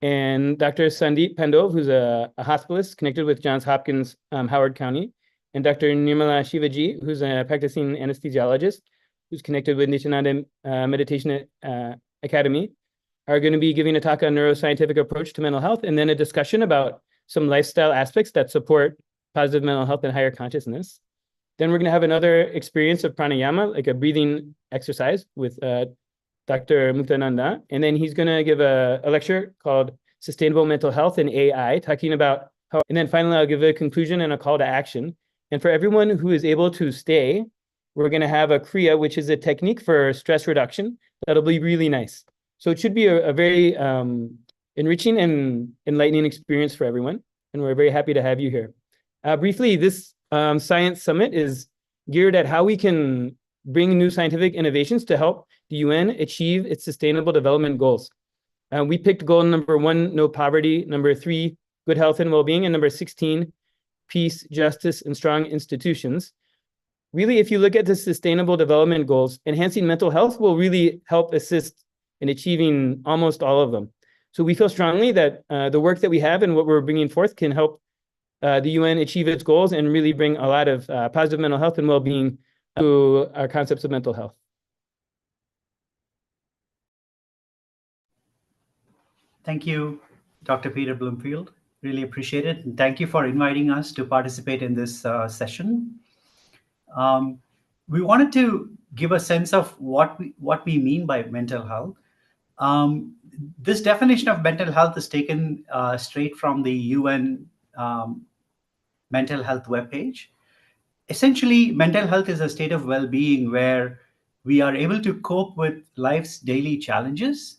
and Dr. Sandeep Pendov, who's a hospitalist connected with Johns Hopkins, Howard County, and Dr. Nirmala Shivaji, who's a practicing anesthesiologist, who's connected with Nityananda Meditation Academy, are going to be giving a talk on neuroscientific approach to mental health, and then a discussion about some lifestyle aspects that support positive mental health and higher consciousness. Then we're going to have another experience of pranayama, like a breathing exercise with Dr. Muktananda. And then he's going to give a lecture called Sustainable Mental Health and AI, talking about how, and then finally I'll give a conclusion and a call to action. And for everyone who is able to stay, we're going to have a kriya, which is a technique for stress reduction. That'll be really nice. So it should be a very enriching and enlightening experience for everyone. And we're very happy to have you here. Briefly, this Science Summit is geared at how we can bring new scientific innovations to help the UN achieve its sustainable development goals. We picked goal number 1, no poverty, number 3, good health and well-being, and number 16, peace, justice, and strong institutions. Really, if you look at the sustainable development goals, enhancing mental health will really help assist in achieving almost all of them. So we feel strongly that the work that we have and what we're bringing forth can help the UN achieve its goals and really bring a lot of positive mental health and well-being to our concepts of mental health. Thank you, Dr. Peter Bloomfield. Really appreciate it. And thank you for inviting us to participate in this session. We wanted to give a sense of what we mean by mental health. This definition of mental health is taken straight from the UN mental health webpage. Essentially, mental health is a state of well-being where we are able to cope with life's daily challenges,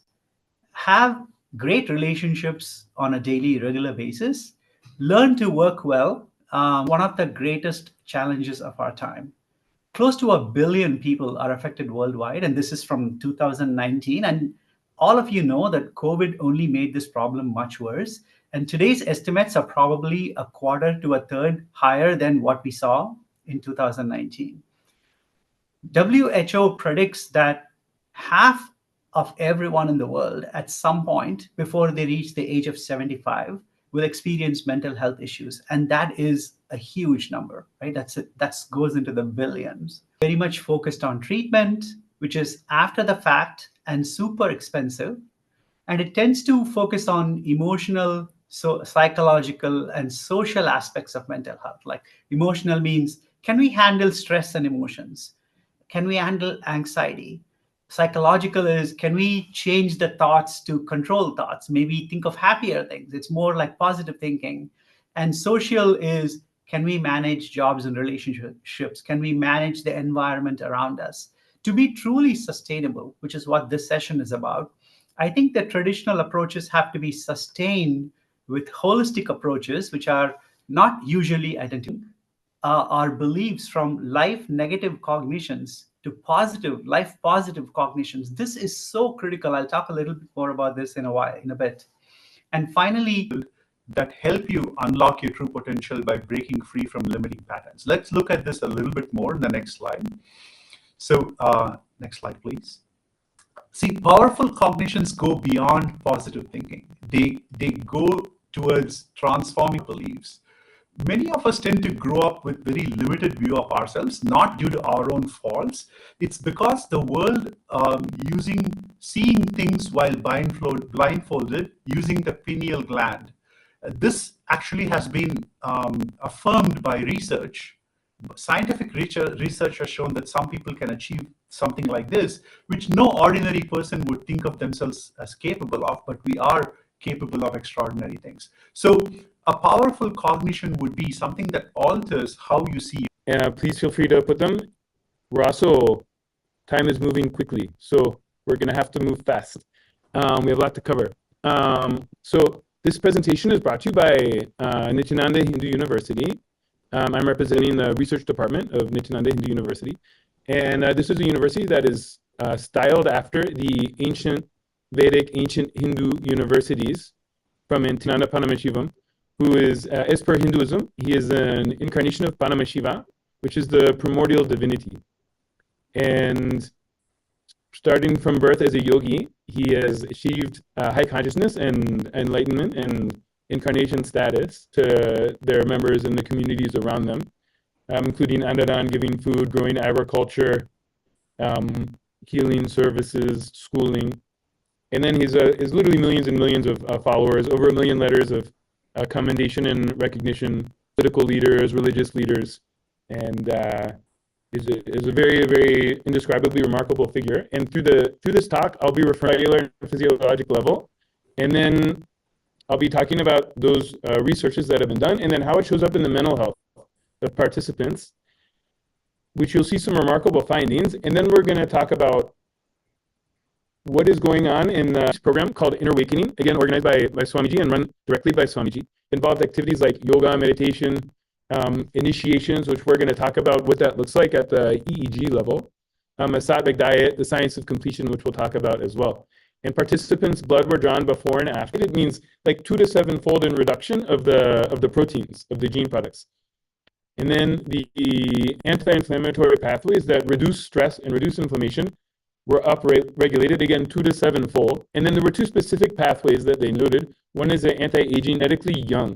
have great relationships on a daily, regular basis, learn to work well, one of the greatest challenges of our time. Close to 1 billion people are affected worldwide, and this is from 2019. And all of you know that COVID only made this problem much worse. And today's estimates are probably 1/4 to 1/3 higher than what we saw in 2019. WHO predicts that half of everyone in the world at some point before they reach the age of 75 will experience mental health issues. And that is a huge number, right? That goes into the billions. Very much focused on treatment, which is after the fact and super expensive. And it tends to focus on emotional, psychological, and social aspects of mental health. Like emotional means, can we handle stress and emotions? Can we handle anxiety? Psychological is, can we change the thoughts to control thoughts? Maybe think of happier things. It's more like positive thinking. And social is, can we manage jobs and relationships? Can we manage the environment around us? To be truly sustainable, which is what this session is about, I think the traditional approaches have to be sustained with holistic approaches, which are not usually identical. Our beliefs from life negative cognitions to positive, life positive cognitions. This is so critical. I'll talk a little bit more about this in a bit. And finally, that help you unlock your true potential by breaking free from limiting patterns. Let's look at this a little bit more in the next slide. So next slide, please. See, powerful cognitions go beyond positive thinking. They go towards transforming beliefs. Many of us tend to grow up with very limited view of ourselves, not due to our own faults. It's because the world seeing things while blindfolded using the pineal gland. This actually has been affirmed by research. Scientific research has shown that some people can achieve something like this, which no ordinary person would think of themselves as capable of, but we are capable of extraordinary things. So a powerful cognition would be something that alters how you see. Please feel free to put them. Time is moving quickly, so we're going to have to move fast. We have a lot to cover. So this presentation is brought to you by Nityananda Hindu University. I'm representing the research department of Nityananda Hindu University. And this is a university that is styled after the ancient Hindu universities from Nityananda Paramashivam, who is, as per Hinduism, he is an incarnation of Paramashiva, which is the primordial divinity. And starting from birth as a yogi, he has achieved high consciousness and enlightenment and incarnation status to their members and the communities around them, including Andadan, giving food, growing agriculture, healing services, schooling. And then he's literally millions and millions of followers, over 1 million letters of commendation and recognition, political leaders, religious leaders, and is a very, very indescribably remarkable figure. And through this talk, I'll be referring to cellular and physiologic level, and then I'll be talking about those researches that have been done, and then how it shows up in the mental health of participants, which you'll see some remarkable findings. And then we're going to talk about what is going on in this program called Inner Awakening, again, organized by Swamiji and run directly by Swamiji. Involved activities like yoga, meditation, initiations, which we're going to talk about what that looks like at the EEG level, a sattvic diet, the science of completion, which we'll talk about as well. And participants' blood were drawn before and after. It means like 2 to 7-fold in reduction of the proteins, of the gene products. And then the anti-inflammatory pathways that reduce stress and reduce inflammation were upregulated, again, 2 to 7-fold. And then there were 2 specific pathways that they noted. One is the anti-aging, genetically young.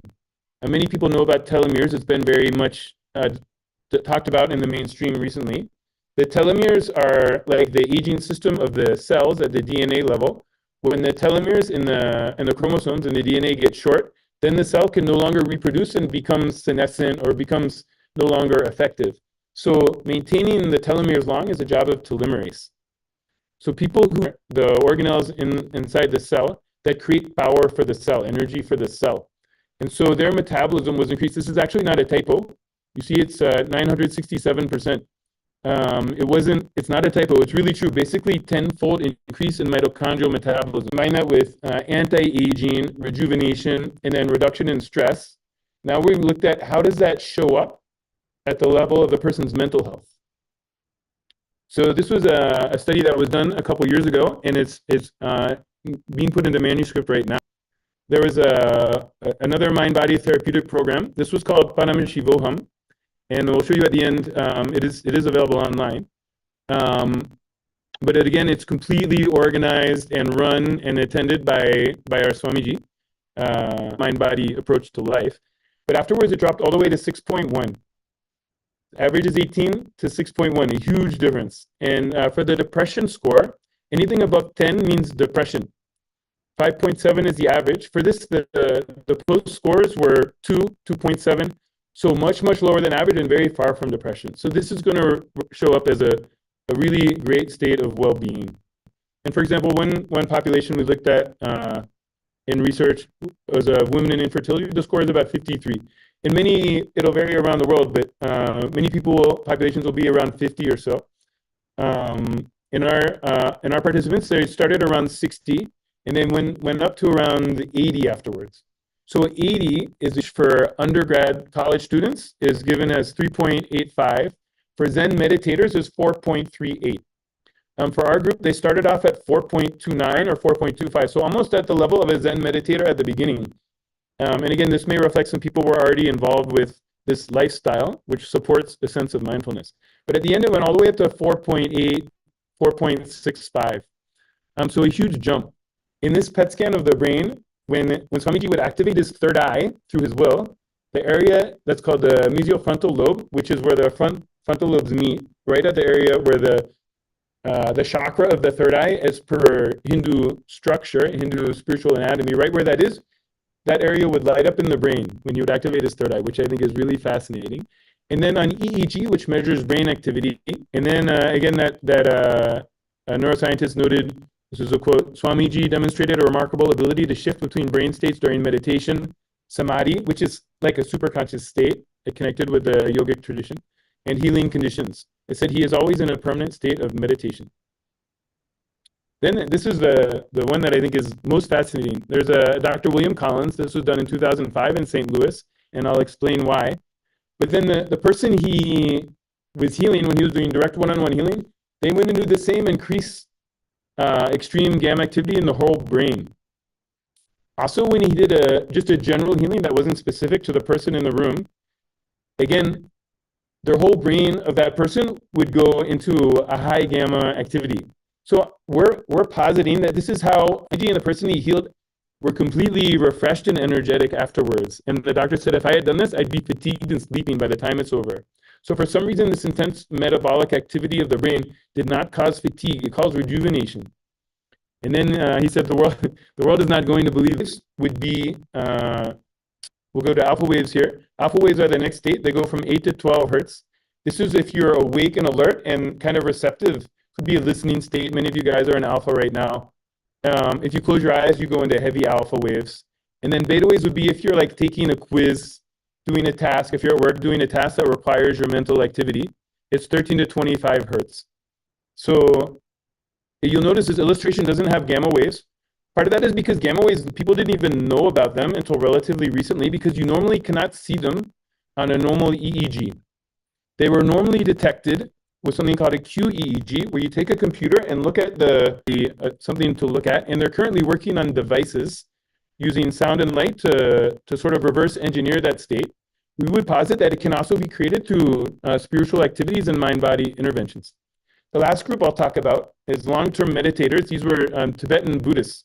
Many people know about telomeres. It's been very much talked about in the mainstream recently. The telomeres are like the aging system of the cells at the DNA level. When the telomeres in the chromosomes in the DNA get short, then the cell can no longer reproduce and becomes senescent or becomes no longer effective. So maintaining the telomeres long is a job of telomerase. So people who are the organelles inside the cell that create power for the cell, energy for the cell. And so their metabolism was increased. This is actually not a typo. You see it's 967%. It's not a typo, it's really true. Basically 10-fold increase in mitochondrial metabolism. Combine that with anti-aging, rejuvenation, and then reduction in stress. Now we looked at how does that show up at the level of the person's mental health. So this was a study that was done a couple years ago, and it's being put into manuscript right now. There was another mind-body therapeutic program. This was called Parameshivoham, and we'll show you at the end. It is available online. But again, it's completely organized and run and attended by our Swamiji, mind-body approach to life. But afterwards, it dropped all the way to 6.1. Average is 18 to 6.1, a huge difference. And for the depression score, anything above 10 means depression. 5.7 is the average. For this, the post scores were 2, 2.7, so much, much lower than average and very far from depression. So this is going to show up as a really great state of well-being. And for example, one population we looked at in research was women in infertility. The score is about 53. In many, it'll vary around the world, but many populations will be around 50 or so. In our participants, they started around 60, and then went up to around 80 afterwards. So 80 is for undergrad college students is given as 3.85. For Zen meditators is 4.38. For our group, they started off at 4.29 or 4.25, so almost at the level of a Zen meditator at the beginning. And again, this may reflect some people were already involved with this lifestyle, which supports a sense of mindfulness. But at the end, it went all the way up to 4.8, 4.65. So a huge jump. In this PET scan of the brain, when Swamiji would activate his third eye through his will, the area that's called the mesiofrontal lobe, which is where the frontal lobes meet, right at the area where the chakra of the third eye, as per Hindu structure, Hindu spiritual anatomy, right where that is, that area would light up in the brain when he would activate his third eye, which I think is really fascinating. And then on EEG, which measures brain activity, and then again, that neuroscientist noted, this is a quote, Swamiji demonstrated a remarkable ability to shift between brain states during meditation, samadhi, which is like a superconscious state, connected with the yogic tradition, and healing conditions. It said he is always in a permanent state of meditation. Then this is the one that I think is most fascinating. There's a Dr. William Collins. This was done in 2005 in St. Louis, and I'll explain why. But then the person he was healing, when he was doing direct one-on-one healing, they went into the same increased extreme gamma activity in the whole brain. Also, when he did just a general healing that wasn't specific to the person in the room, again, their whole brain of that person would go into a high gamma activity. So we're positing that this is how Angie and the person he healed were completely refreshed and energetic afterwards. And the doctor said, if I had done this, I'd be fatigued and sleeping by the time it's over. So for some reason, this intense metabolic activity of the brain did not cause fatigue. It caused rejuvenation. And then he said, the world is not going to believe this. Would be, we'll go to alpha waves here. Alpha waves are the next state. They go from 8 to 12 hertz. This is if you're awake and alert and kind of receptive. Could be a listening state. Many of you guys are in alpha right now. If you close your eyes, you go into heavy alpha waves. And then beta waves would be if you're like taking a quiz, doing a task, if you're at work doing a task that requires your mental activity, it's 13 to 25 hertz. So you'll notice this illustration doesn't have gamma waves. Part of that is because gamma waves, people didn't even know about them until relatively recently because you normally cannot see them on a normal EEG. They were normally detected with something called a QEEG, where you take a computer and look at something to look at, and they're currently working on devices using sound and light to sort of reverse engineer that state. We would posit that it can also be created through spiritual activities and mind-body interventions. The last group I'll talk about is long-term meditators. These were Tibetan Buddhists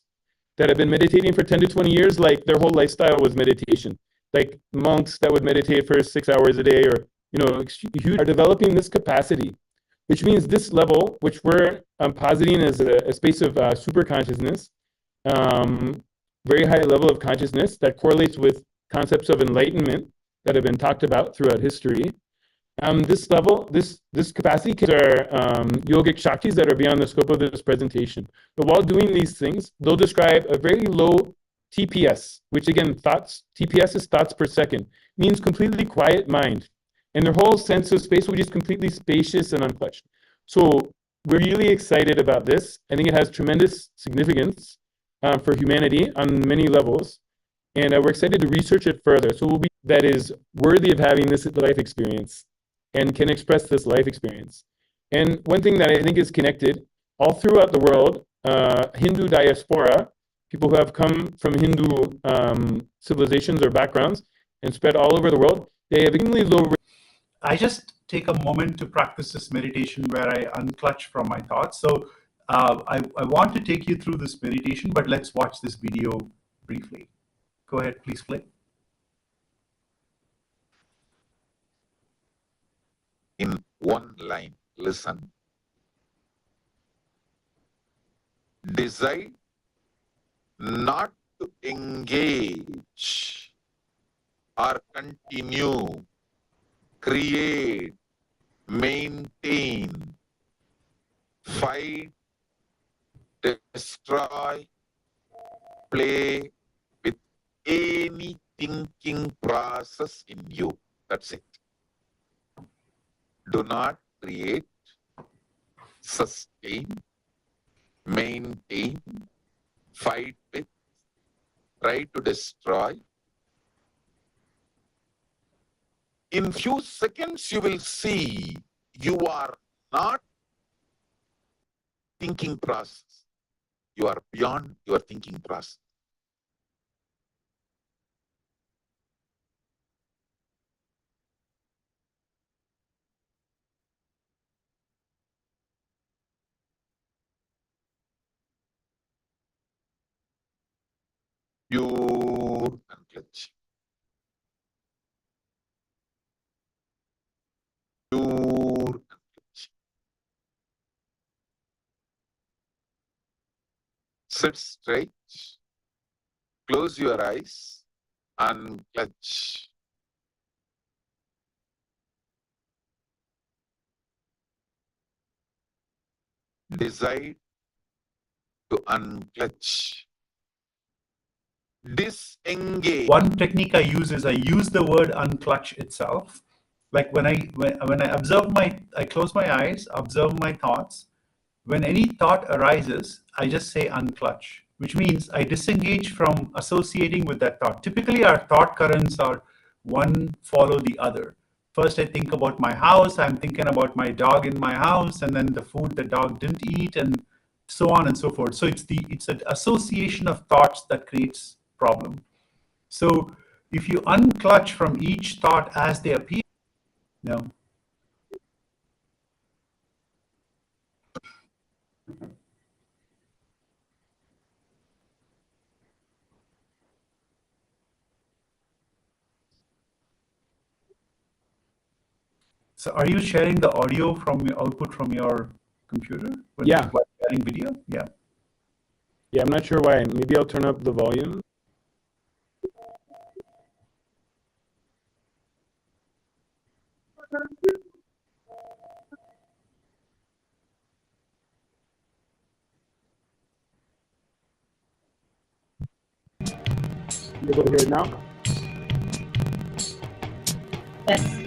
that have been meditating for 10 to 20 years, like their whole lifestyle was meditation. Like monks that would meditate for 6 hours a day or, are developing this capacity, which means this level, which we're positing as a space of super consciousness, very high level of consciousness that correlates with concepts of enlightenment that have been talked about throughout history. This level, this capacity are yogic shaktis that are beyond the scope of this presentation. But while doing these things, they'll describe a very low TPS, which again, TPS is thoughts per second, means completely quiet mind. And their whole sense of space will be just completely spacious and unclutched. So we're really excited about this. I think it has tremendous significance for humanity on many levels. And we're excited to research it further. So that is worthy of having this life experience and can express this life experience. And one thing that I think is connected all throughout the world, Hindu diaspora, people who have come from Hindu civilizations or backgrounds and spread all over the world, they have extremely low. I just take a moment to practice this meditation where I unclutch from my thoughts. So I want to take you through this meditation, but let's watch this video briefly. Go ahead, please play. In one line, listen. Decide not to engage or continue, create, maintain, fight, destroy, play with any thinking process in you. That's it. Do not create, sustain, maintain, fight with, try to destroy. In few seconds, you will see you are not thinking process. You are beyond your thinking process. Pure unclench. Pure unclench. Sit straight. Close your eyes and unclench. Decide to unclench. Disengage. One technique I use is I use the word unclutch itself. Like when I observe I close my eyes, observe my thoughts. When any thought arises, I just say unclutch, which means I disengage from associating with that thought. Typically, our thought currents are one follow the other. First, I think about my house. I'm thinking about my dog in my house, and then the food the dog didn't eat, and so on and so forth. So it's an association of thoughts that creates problem. So if you unclutch from each thought as they appear, So are you sharing the audio from your output from your computer? Yeah. While sharing video? Yeah. Yeah, I'm not sure why. Maybe I'll turn up the volume. You able to hear it now? Yes.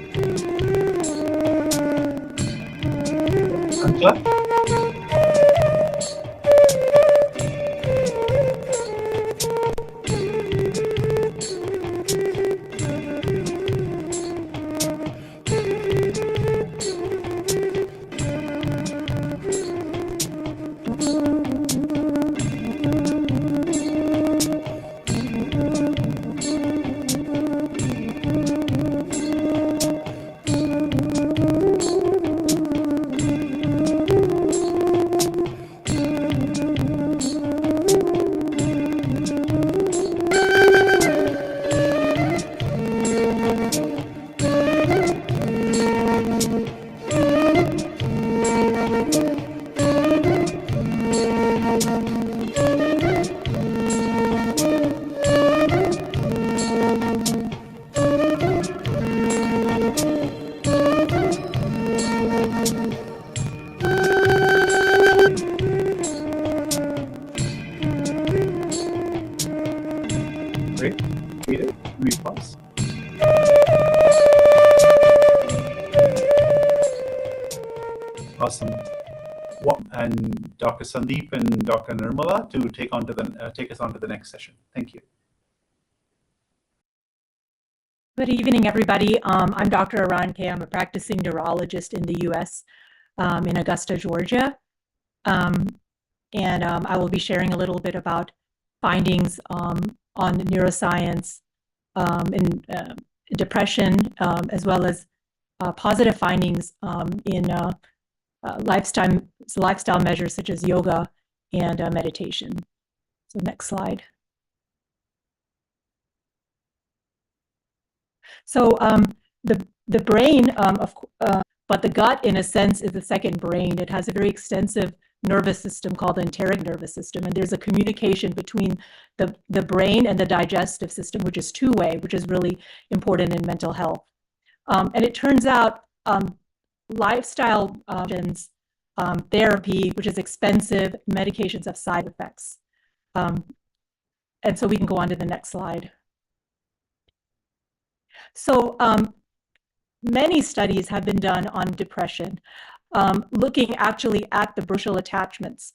Great. Peter, we pause. Awesome. And Dr. Sandeep and Dr. Nirmala to take us on to the next session. Thank you. Good evening, everybody. I'm Dr. Aran Kay. I'm a practicing neurologist in the U.S. In Augusta, Georgia. I will be sharing a little bit about findings on neuroscience in depression, as well as positive findings in lifestyle measures such as yoga and meditation. So next slide. So the brain, but the gut, in a sense, is the second brain. It has a very extensive nervous system called the enteric nervous system, and there's a communication between the brain and the digestive system, which is two-way, which is really important in mental health. And it turns out lifestyle options, therapy, which is expensive, medications have side effects. And so we can go on to the next slide. So many studies have been done on depression, looking actually at the bronchial attachments.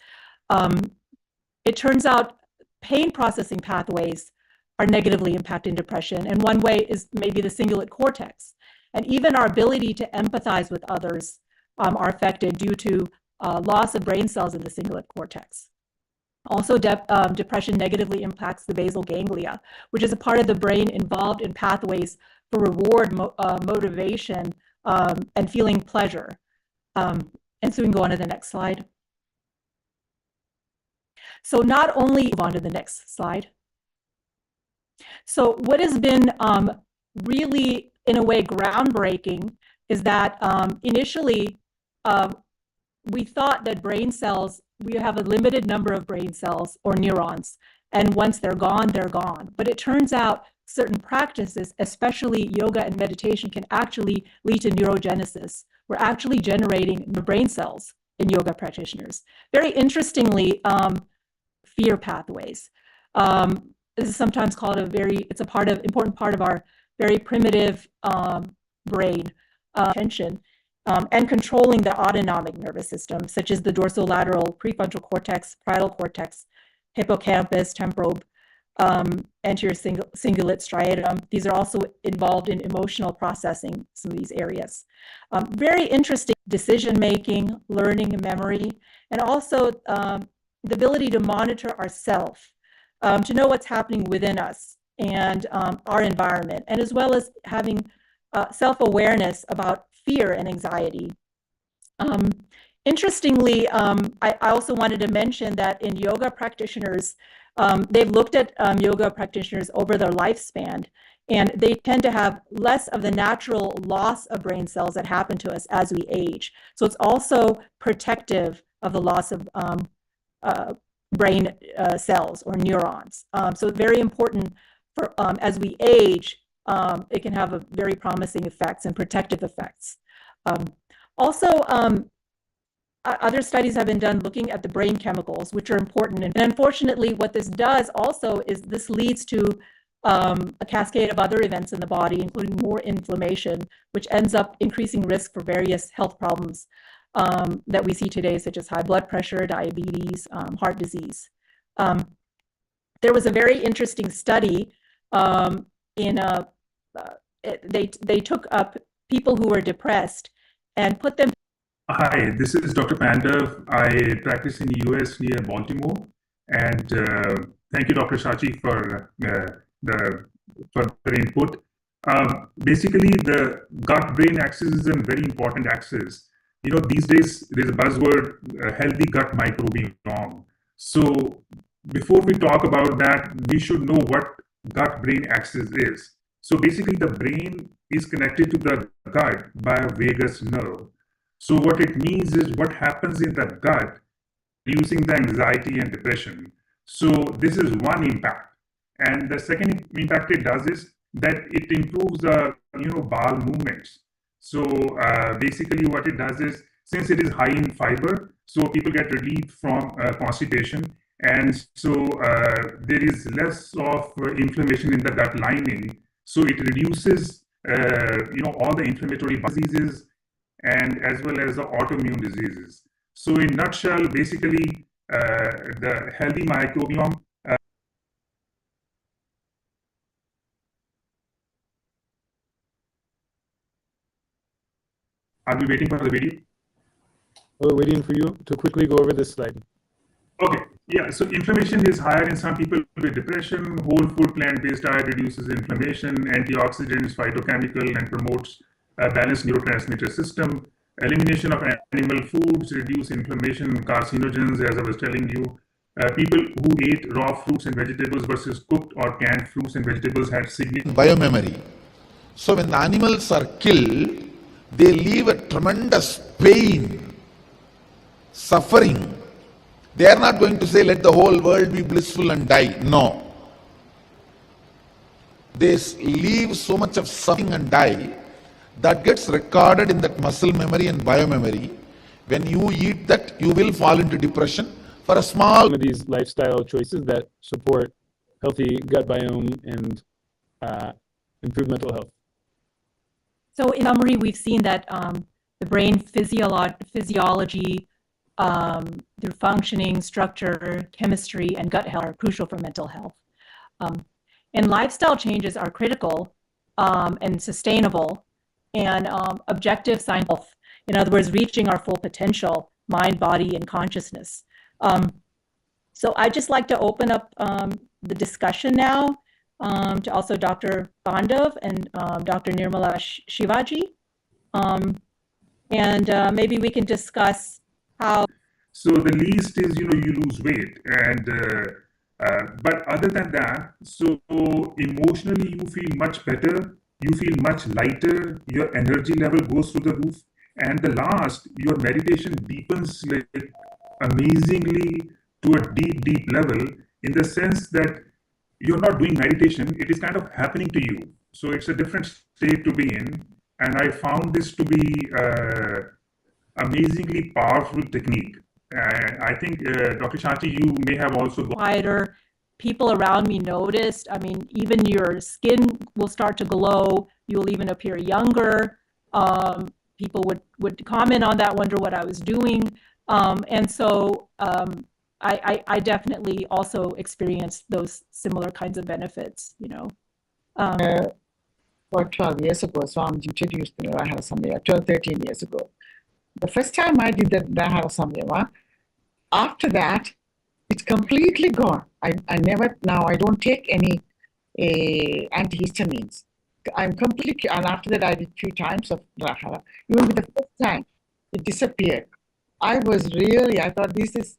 It turns out pain processing pathways are negatively impacted in depression, and one way is maybe the cingulate cortex. And even our ability to empathize with others are affected due to loss of brain cells in the cingulate cortex. Also, depression negatively impacts the basal ganglia, which is a part of the brain involved in pathways for reward, motivation, and feeling pleasure. And so we can go on to the next slide. So not only, move on to the next slide. So what has been really, in a way, groundbreaking is that initially we thought that brain cells, we have a limited number of brain cells or neurons, and once they're gone, they're gone. But it turns out certain practices, especially yoga and meditation, can actually lead to neurogenesis. We're actually generating new brain cells in yoga practitioners. Very interestingly, fear pathways. This is sometimes called it's a important part of our very primitive brain attention, and controlling the autonomic nervous system, such as the dorsolateral prefrontal cortex, parietal cortex, hippocampus, temporal, anterior cingulate striatum. These are also involved in emotional processing, some of these areas. Very interesting decision-making, learning, memory, and also the ability to monitor ourself, to know what's happening within us and our environment, and as well as having self-awareness about fear and anxiety. Interestingly, I also wanted to mention that in yoga practitioners, They've looked at yoga practitioners over their lifespan, and they tend to have less of the natural loss of brain cells that happen to us as we age. So it's also protective of the loss of brain cells or neurons. So very important for as we age, it can have a very promising effects and protective effects. Also, other studies have been done looking at the brain chemicals, which are important. And unfortunately, what this does also is this leads to a cascade of other events in the body, including more inflammation, which ends up increasing risk for various health problems that we see today, such as high blood pressure, diabetes, heart disease. There was a very interesting study they took up people who were depressed and put them. Hi, this is Dr. Pandav. I practice in the US near Baltimore, and thank you, Dr. Shachi, for the input. Basically, the gut-brain axis is a very important axis. You know, these days there's a buzzword, healthy gut microbiome. So before we talk about that, we should know what gut-brain axis is. So basically, the brain is connected to the gut by a vagus nerve. So what it means is what happens in the gut, reducing the anxiety and depression. So this is one impact. And the second impact it does is that it improves the bowel movements. So basically what it does is, since it is high in fiber, so people get relief from constipation. And so there is less of inflammation in the gut lining. So it reduces all the inflammatory diseases and as well as the autoimmune diseases. So in nutshell, basically the healthy microbiome Are we waiting for the video? We're waiting for you to quickly go over this slide. Okay, yeah, so inflammation is higher in some people with depression. Whole food plant-based diet reduces inflammation, antioxidants, phytochemical, and promotes a balanced neurotransmitter system. Elimination of animal foods reduce inflammation, carcinogens, as I was telling you. People who ate raw fruits and vegetables versus cooked or canned fruits and vegetables had significant biomemory. So when the animals are killed, they leave a tremendous pain, suffering. They are not going to say, let the whole world be blissful and die. No. They leave so much of suffering and die that gets recorded in that muscle memory and biomemory. When you eat that, you will fall into depression for a small... Some of these lifestyle choices that support healthy gut biome and improve mental health. So in summary, we've seen that the brain physiology, through functioning, structure, chemistry, and gut health are crucial for mental health. And lifestyle changes are critical and sustainable and objective science health. In other words, reaching our full potential, mind, body, and consciousness. So I'd just like to open up the discussion now to also Dr. Pandav and Dr. Nirmala Shivaji. And maybe we can discuss how... So the least is, you lose weight. And but other than that, so emotionally you feel much better, you feel much lighter, your energy level goes through the roof. And the last, your meditation deepens like amazingly to a deep, deep level, in the sense that you're not doing meditation, it is kind of happening to you. So it's a different state to be in. And I found this to be amazingly powerful technique. I think, Dr. Shachi, you may have also... Quieter. People around me noticed, I mean, even your skin will start to glow. You'll even appear younger. People would comment on that, wonder what I was doing. And so I definitely also experienced those similar kinds of benefits, About 12 years ago, Swami introduced the Nirahara Samyama, 12, 13 years ago. The first time I did the Nirahara Samyama, after that, it's completely gone. I don't take any antihistamines. I'm completely, and after that I did 2 times of Nirahara. Even with the first time, it disappeared. I thought this is,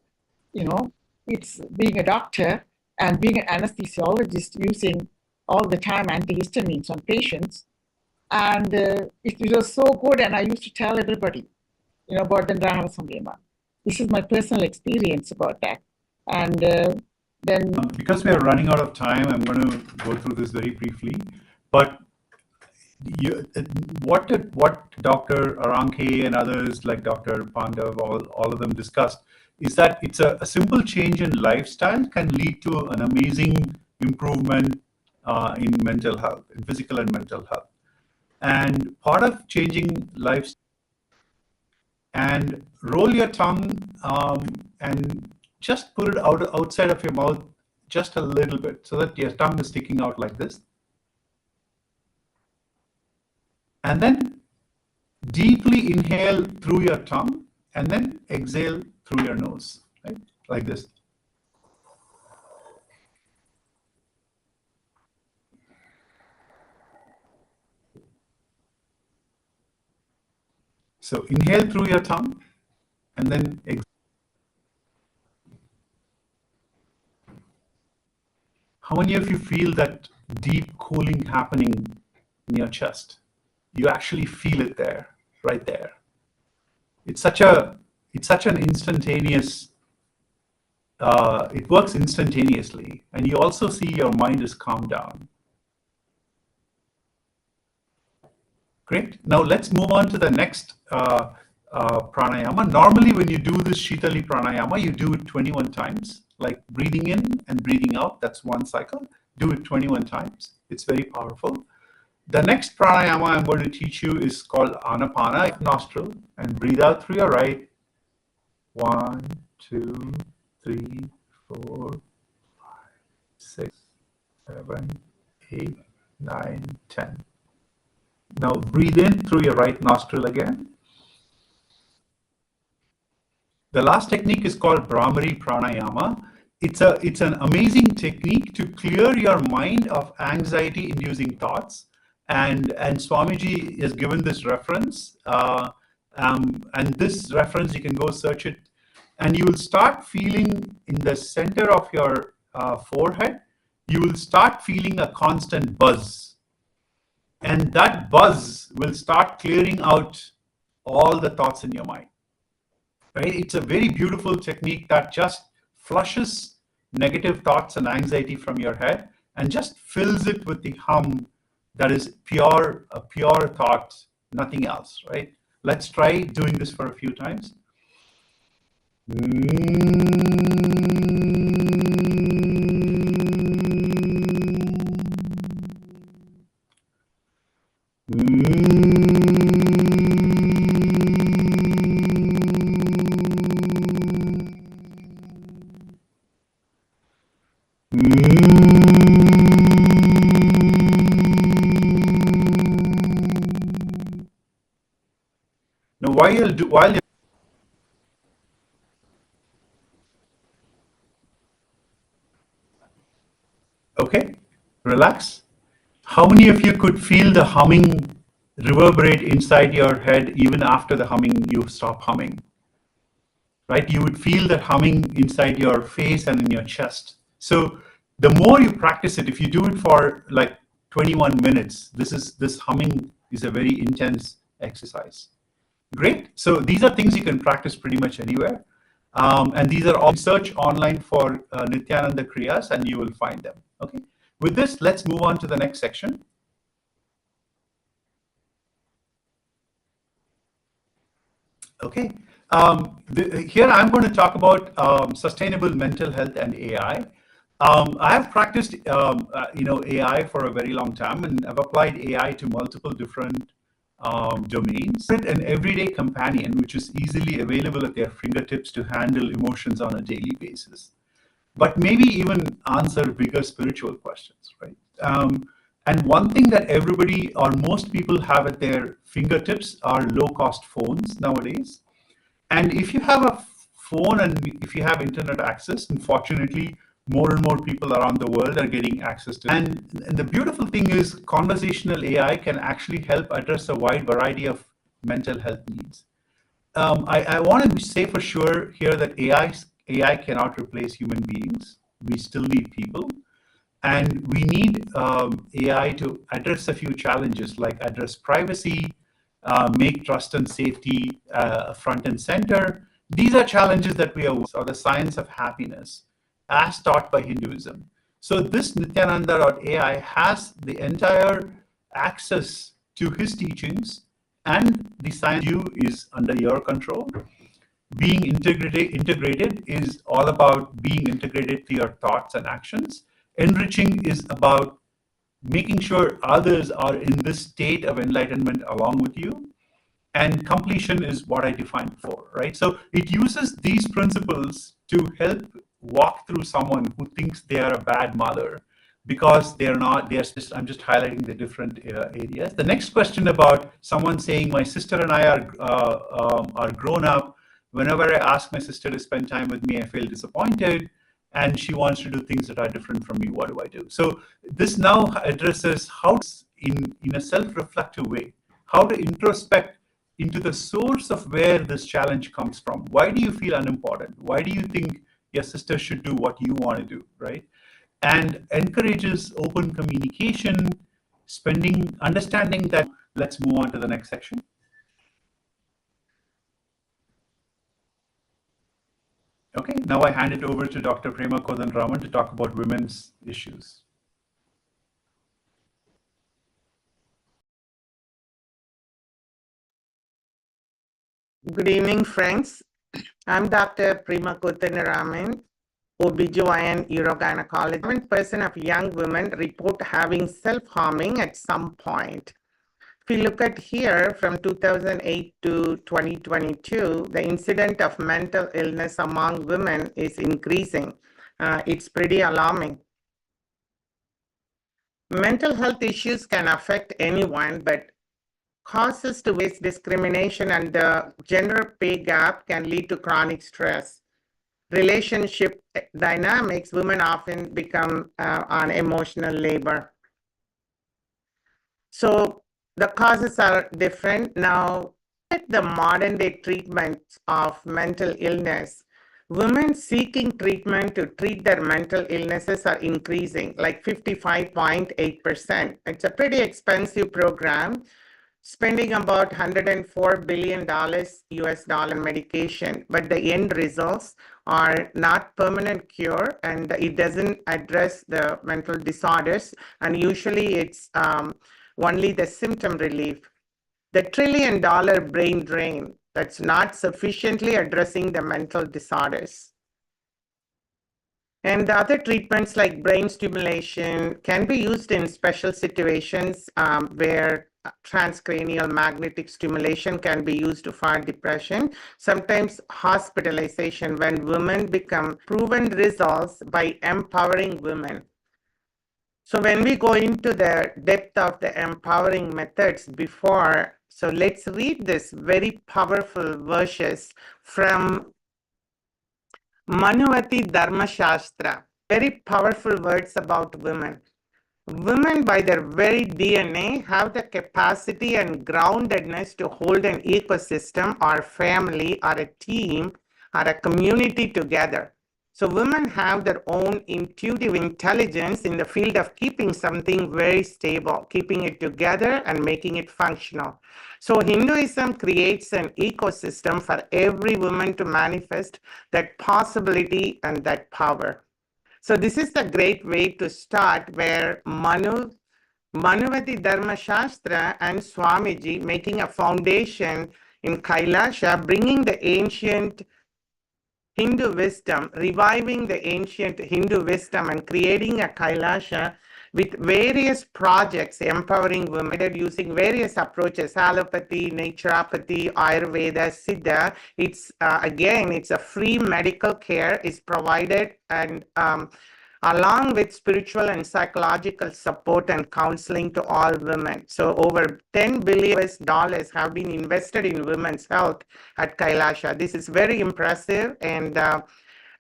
it's being a doctor, And being an anesthesiologist, using all the time antihistamines on patients, and it was so good. And I used to tell everybody, about the Rahara Samyama. This is my personal experience about that. And then, because we are running out of time, I'm going to go through this very briefly. But what Dr. Aranke and others like Dr. Pandav, all of them discussed, is that it's a simple change in lifestyle can lead to an amazing improvement in mental health, in physical and mental health. And part of changing lifestyle, and roll your tongue and just put it outside of your mouth just a little bit so that your tongue is sticking out like this. And then deeply inhale through your tongue and then exhale through your nose, right? Like this. So inhale through your tongue and then exhale. How many of you feel that deep cooling happening in your chest? You actually feel it there, right there. It's such an instantaneous, it works instantaneously. And you also see your mind is calmed down. Great. Now let's move on to the next pranayama. Normally when you do this Shitali pranayama, you do it 21 times, like breathing in and breathing out. That's one cycle. Do it 21 times. It's very powerful. The next pranayama I'm going to teach you is called Anapana, nostril, and breathe out through your right. 1, 2, 3, 4, 5, 6, 7, 8, 9, 10. Now breathe in through your right nostril again. The last technique is called Brahmari Pranayama. It's an amazing technique to clear your mind of anxiety-inducing thoughts. And Swamiji has given this reference. And this reference, you can go search it. And you will start feeling in the center of your forehead, you will start feeling a constant buzz. And that buzz will start clearing out all the thoughts in your mind. Right? It's a very beautiful technique that just flushes negative thoughts and anxiety from your head and just fills it with the hum that is pure thought, nothing else, right? Let's try doing this for a few times. Now, while you okay, relax. How many of you could feel the humming reverberate inside your head even after the humming, you stop humming? Right? You would feel that humming inside your face and in your chest. So the more you practice it, if you do it for like 21 minutes, this humming is a very intense exercise. Great. So these are things you can practice pretty much anywhere. And these are all search online for Nityananda Kriyas and you will find them. Okay. With this, let's move on to the next section. Okay. Here I'm going to talk about sustainable mental health and AI. I have practiced AI for a very long time, and I've applied AI to multiple different domains. An everyday companion which is easily available at their fingertips to handle emotions on a daily basis, but maybe even answer bigger spiritual questions, right? And one thing that everybody or most people have at their fingertips are low-cost phones nowadays. And if you have a phone and if you have internet access, unfortunately, more and more people around the world are getting access to it. And the beautiful thing is conversational AI can actually help address a wide variety of mental health needs. I want to say for sure here that AI cannot replace human beings, we still need people. And we need AI to address a few challenges, like address privacy, make trust and safety front and center. These are challenges that we are, or the science of happiness, as taught by Hinduism. So this Nityananda.ai has the entire access to his teachings, and the science you is under your control. Being integrated is all about being integrated to your thoughts and actions. Enriching is about making sure others are in this state of enlightenment along with you. And completion is what I defined before, right? So it uses these principles to help walk through someone who thinks they are a bad mother, because they're not. I'm just highlighting the different areas. The next question about someone saying, my sister and I are grown up. Whenever I ask my sister to spend time with me, I feel disappointed, and she wants to do things that are different from me. What do I do? So this now addresses how, in a self-reflective way, how to introspect into the source of where this challenge comes from. Why do you feel unimportant? Why do you think your sister should do what you want to do, right? And encourages open communication, understanding that. Let's move on to the next section. Okay, now I hand it over to Dr. Prema Kodanraman to talk about women's issues. Good evening, friends. I'm Dr. Prema Kodanraman, OBGYN urogynecologist. 7% of young women report having self-harming at some point. If you look at here, from 2008 to 2022, the incidence of mental illness among women is increasing. It's pretty alarming. Mental health issues can affect anyone, but causes to waste discrimination and the gender pay gap can lead to chronic stress. Relationship dynamics, women often become on emotional labor. So the causes are different. Now, at the modern day treatment of mental illness, women seeking treatment to treat their mental illnesses are increasing, like 55.8%. It's a pretty expensive program, spending about $104 billion US dollar medication, but the end results are not permanent cure, and it doesn't address the mental disorders, and usually it's only the symptom relief. The $1 trillion brain drain, that's not sufficiently addressing the mental disorders. And the other treatments like brain stimulation can be used in special situations where transcranial magnetic stimulation can be used for depression. Sometimes hospitalization, when women become proven results by empowering women. So when we go into the depth of the empowering methods before, so let's read this very powerful verses from Manuvati Dharma Shastra. Very powerful words about women. Women, by their very DNA, have the capacity and groundedness to hold an ecosystem or family or a team or a community together. So women have their own intuitive intelligence in the field of keeping something very stable, keeping it together and making it functional. So Hinduism creates an ecosystem for every woman to manifest that possibility and that power. So this is the great way to start, where Manuvati Dharma Shastra and Swamiji making a foundation in KAILASA, bringing the ancient Hindu wisdom, reviving the ancient Hindu wisdom and creating a KAILASA with various projects empowering women using various approaches, allopathy, naturopathy, Ayurveda, Siddha. It's again, it's a free medical care is provided, and along with spiritual and psychological support and counseling to all women. So over $10 billion have been invested in women's health at KAILASA. This is very impressive, and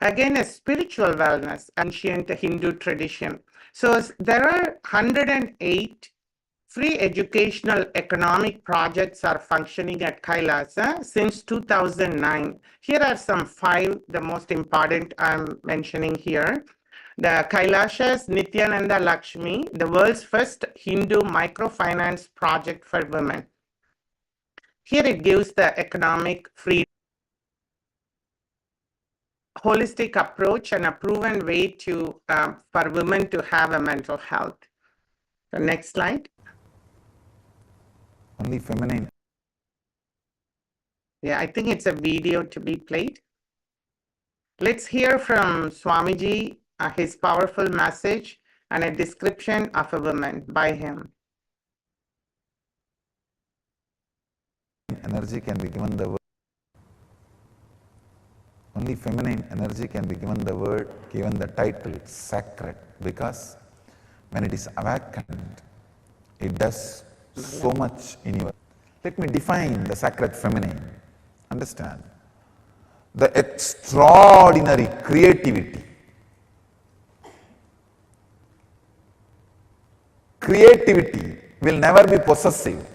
again, a spiritual wellness, ancient Hindu tradition. So there are 108 free educational economic projects are functioning at KAILASA since 2009. Here are some 5, the most important I'm mentioning here. The KAILASA's Nityananda Lakshmi, the world's first Hindu microfinance project for women. Here it gives the economic freedom, holistic approach, and a proven way to for women to have a mental health. The next slide. Only feminine. Yeah, I think it's a video to be played. Let's hear from Swamiji, his powerful message and a description of a woman by him. Energy can be given the word. Only feminine energy can be given the word, given the title sacred, because when it is awakened, it does so much in you. Let me define the sacred feminine. Understand? The extraordinary creativity. Creativity will never be possessive.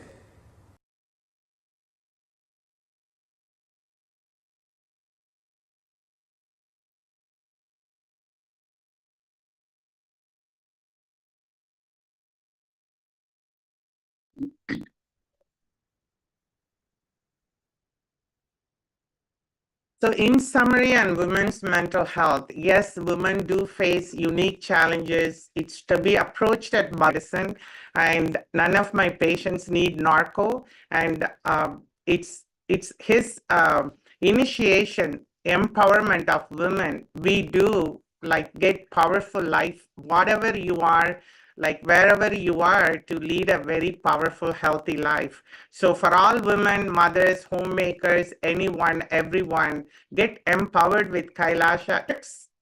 So in summary, on women's mental health, yes, women do face unique challenges. It's to be approached at medicine, and none of my patients need narco. And it's his initiation, empowerment of women. We do like get powerful life, whatever you are, like wherever you are, to lead a very powerful, healthy life. So for all women, mothers, homemakers, anyone, everyone, get empowered with Kailasa.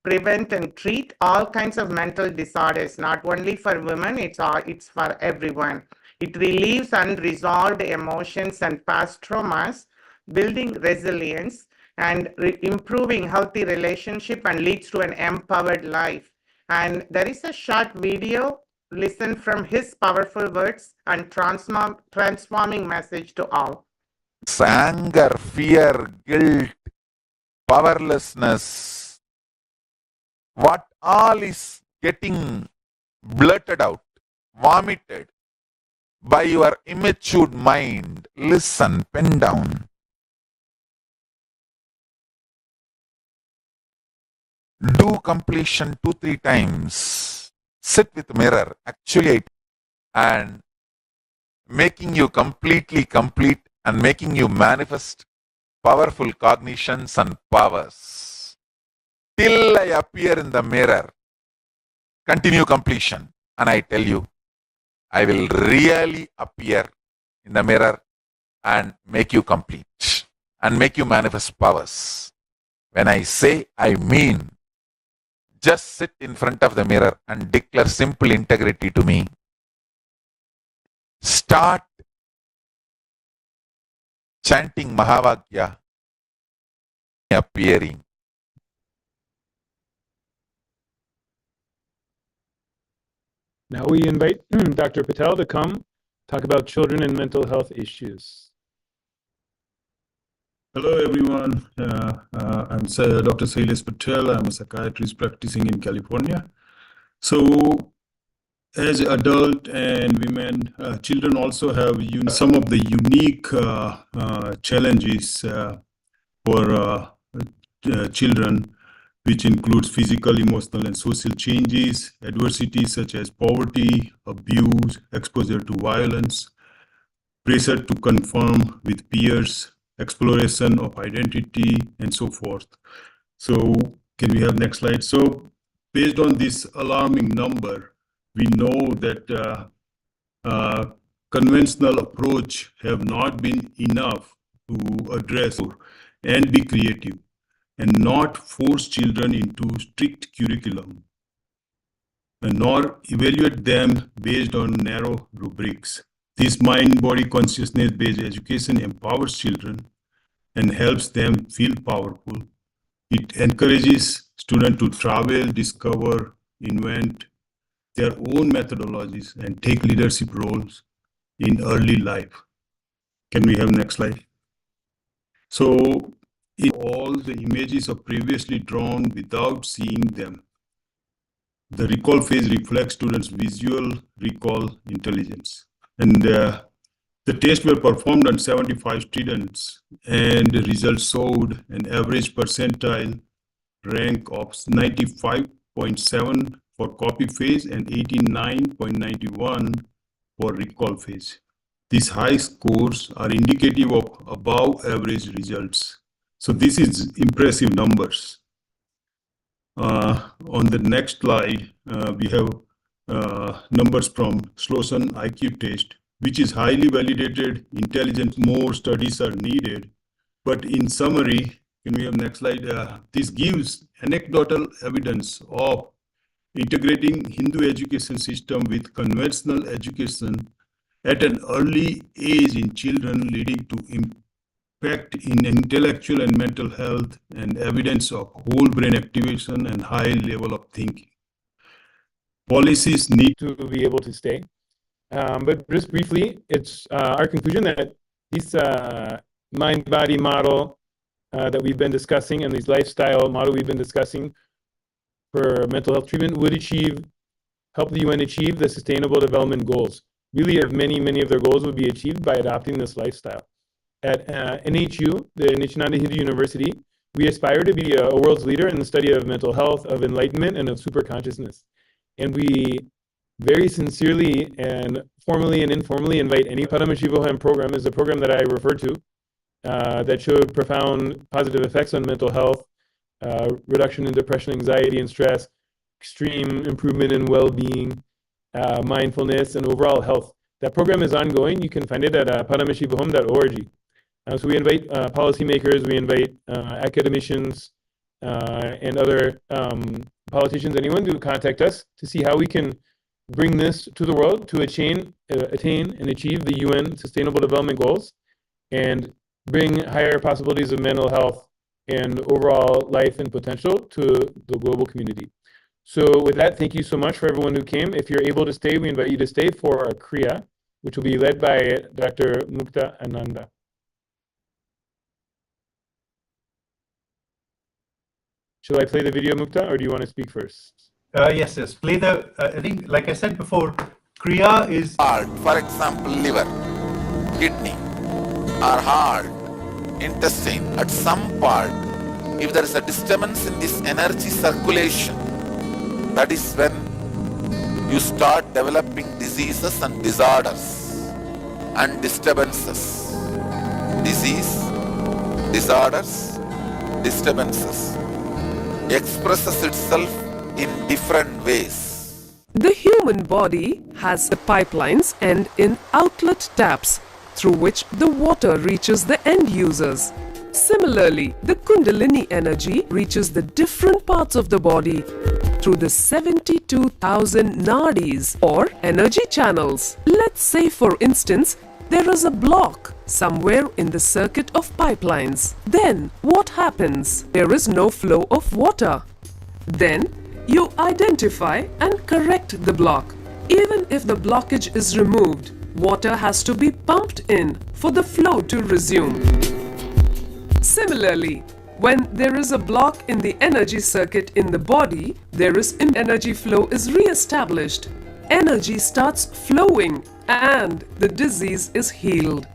Prevent and treat all kinds of mental disorders, not only for women, it's for everyone. It relieves unresolved emotions and past traumas, building resilience and improving healthy relationship, and leads to an empowered life. And there is a short video. Listen from his powerful words and transforming message to all. Anger, fear, guilt, powerlessness, what all is getting blurted out, vomited by your immature mind. Listen, pen down. Do completion 2-3 times. Sit with mirror, actuate, and making you completely complete and making you manifest powerful cognitions and powers. Till I appear in the mirror, continue completion, and I tell you, I will really appear in the mirror and make you complete and make you manifest powers. When I say, I mean. Just sit in front of the mirror and declare simple integrity to me. Start chanting Mahavakya, appearing. Now we invite Dr. Patel to come talk about children and mental health issues. Hello, everyone. I'm Dr. Sailesh Patel. I'm a psychiatrist practicing in California. So, as adult and women, children also have some of the unique challenges for children, which includes physical, emotional, and social changes, adversity such as poverty, abuse, exposure to violence, pressure to conform with peers, exploration of identity, and so forth. So can we have next slide? So based on this alarming number, we know that conventional approach have not been enough to address and be creative and not force children into strict curriculum, and nor evaluate them based on narrow rubrics. This mind-body consciousness-based education empowers children and helps them feel powerful. It encourages students to travel, discover, invent their own methodologies, and take leadership roles in early life. Can we have next slide? So, all the images are previously drawn without seeing them. The recall phase reflects students' visual recall intelligence. And the tests were performed on 75 students, and the results showed an average percentile rank of 95.7 for copy phase and 89.91 for recall phase. These high scores are indicative of above average results. So this is impressive numbers. On the next slide, we have numbers from Sloan IQ test, which is highly validated intelligence. More studies are needed. But in summary, can we have next slide? This gives anecdotal evidence of integrating Hindu education system with conventional education at an early age in children, leading to impact in intellectual and mental health, and evidence of whole brain activation and high level of thinking. Policies need to be able to stay. But just briefly, it's our conclusion that this mind-body model that we've been discussing and these lifestyle model we've been discussing for mental health treatment would help the UN achieve the Sustainable Development Goals. Really, many of their goals would be achieved by adopting this lifestyle. At NHU, the Nishananda Hindu University, we aspire to be a world's leader in the study of mental health, of enlightenment, and of superconsciousness. And we very sincerely and formally and informally invite any Padma Shri Voham program, is a program that I referred to, that showed profound positive effects on mental health, reduction in depression, anxiety, and stress, extreme improvement in well-being, mindfulness, and overall health. That program is ongoing. You can find it at padmashrivoham.org. So we invite policymakers, we invite academicians, and other politicians, anyone, to contact us to see how we can bring this to the world to attain and achieve the UN Sustainable Development Goals and bring higher possibilities of mental health and overall life and potential to the global community. So with that, thank you so much for everyone who came. If you're able to stay, we invite you to stay for our kriya, which will be led by Dr. Mukta Ananda. Shall I play the video, Mukta, or do you want to speak first? Yes. Play the, I think, like I said before, kriya is... Heart, for example, liver, kidney, or heart, intestine, at some part, if there is a disturbance in this energy circulation, that is when you start developing diseases and disorders and disturbances. Disease, disorders, disturbances expresses itself in different ways. The human body has the pipelines and in outlet taps through which the water reaches the end users. Similarly, the Kundalini energy reaches the different parts of the body through the 72,000 nadis or energy channels. Let's say, for instance, there is a block somewhere in the circuit of pipelines. Then what happens? There is no flow of water. Then you identify and correct the block. Even if the blockage is removed, water has to be pumped in for the flow to resume. Similarly, when there is a block in the energy circuit in the body, energy flow is re-established. Energy starts flowing and the disease is healed.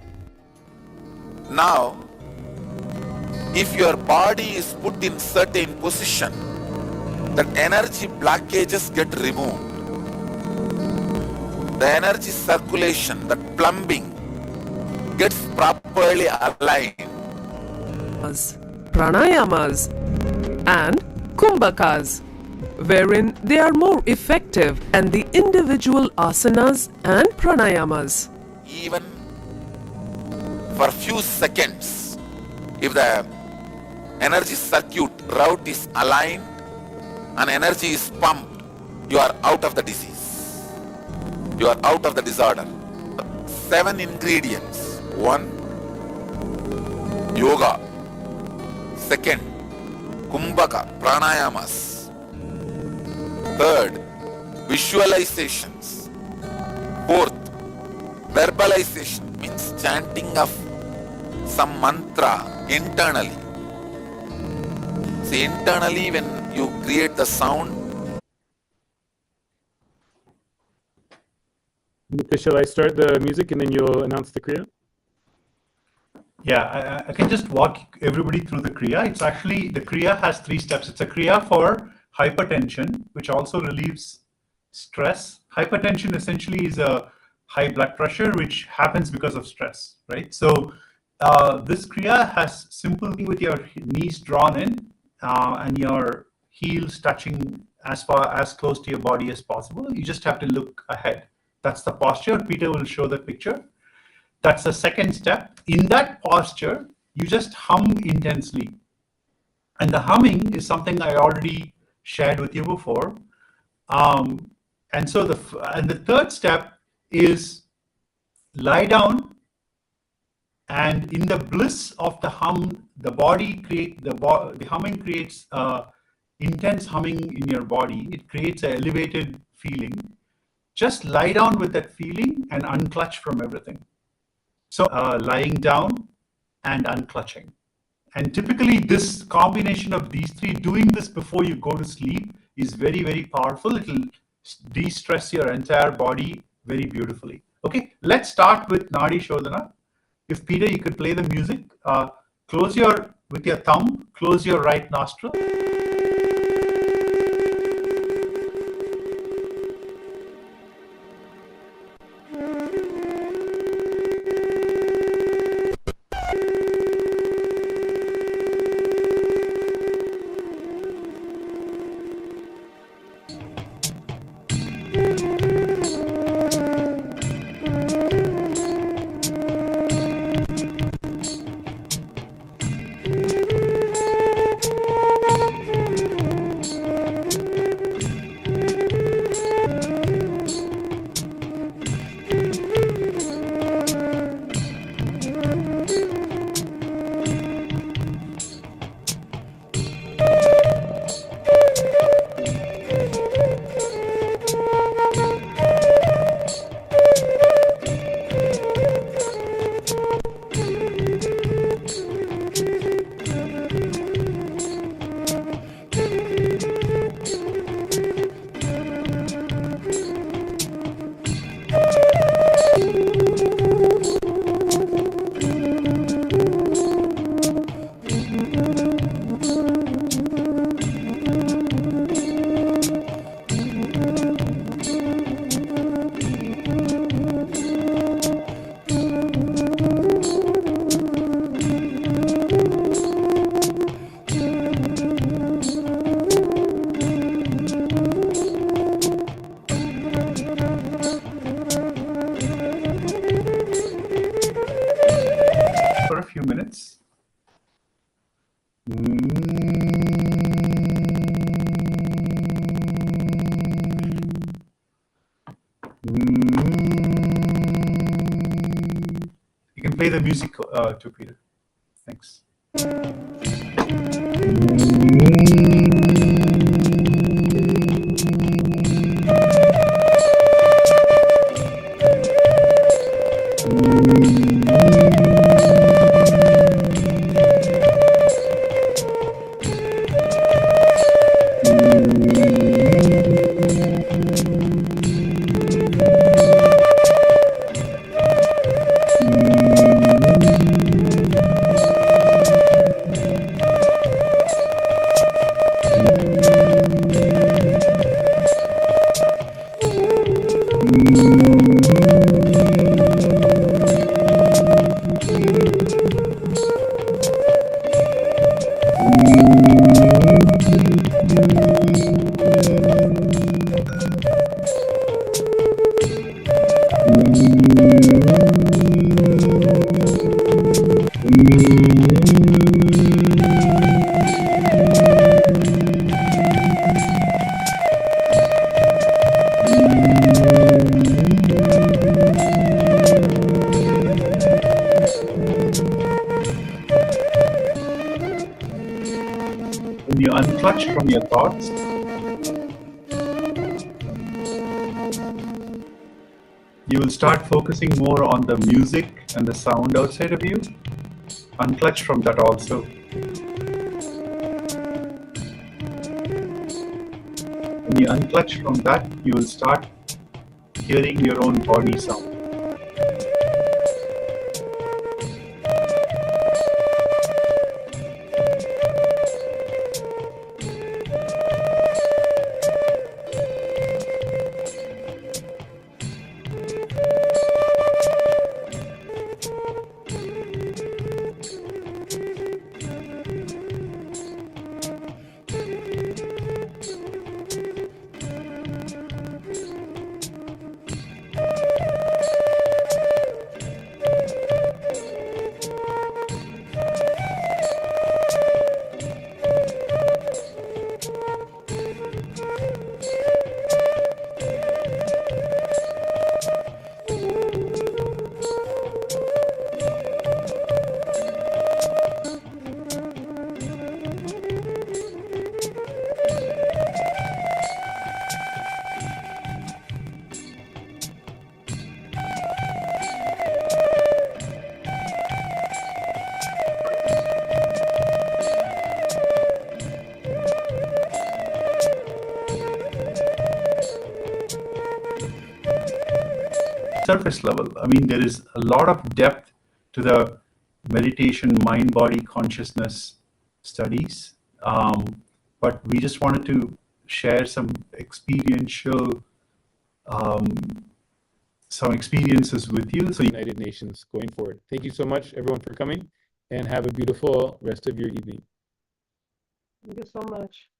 Now, if your body is put in certain position, that energy blockages get removed. The energy circulation, the plumbing, gets properly aligned. Pranayamas and kumbhakas, wherein they are more effective, and the individual asanas and pranayamas. Even for few seconds, if the energy circuit route is aligned and energy is pumped, you are out of the disease. You are out of the disorder. 7 ingredients. 1, yoga. 2nd, kumbhaka, pranayamas. 3rd, visualizations. 4th, verbalization, means chanting of some mantra internally. See, internally when you create the sound, Shall I start the music and then you'll announce the kriya? Yeah, I can just walk everybody through the kriya. It's actually, the kriya has 3 steps. It's a kriya for hypertension, which also relieves stress. Hypertension essentially is a high blood pressure, which happens because of stress, right? So this kriya has simple thing with your knees drawn in and your heels touching as close to your body as possible. You just have to look ahead. That's the posture. Peter will show the picture. That's the second step. In that posture, you just hum intensely. And the humming is something I already shared with you before. And so the third step is lie down, and in the bliss of the hum, the humming creates intense humming in your body. It creates an elevated feeling. Just lie down with that feeling and unclutch from everything. So lying down and unclutching. And typically this combination of these 3, doing this before you go to sleep, is very, very powerful. It will de-stress your entire body very beautifully. Okay, let's start with Nadi Shodhana. If Peter, you could play the music, with your thumb, close your right nostril. You can play the music to Peter. Thanks. When you unclutch from your thoughts, you will start focusing more on the music and the sound outside of you. Unclutch from that also. When you unclutch from that, you will start hearing your own body sound. Surface level. I mean, there is a lot of depth to the meditation, mind, body, consciousness studies. But we just wanted to share some experiential, some experiences with you. So United Nations going forward. Thank you so much, everyone, for coming, and have a beautiful rest of your evening. Thank you so much.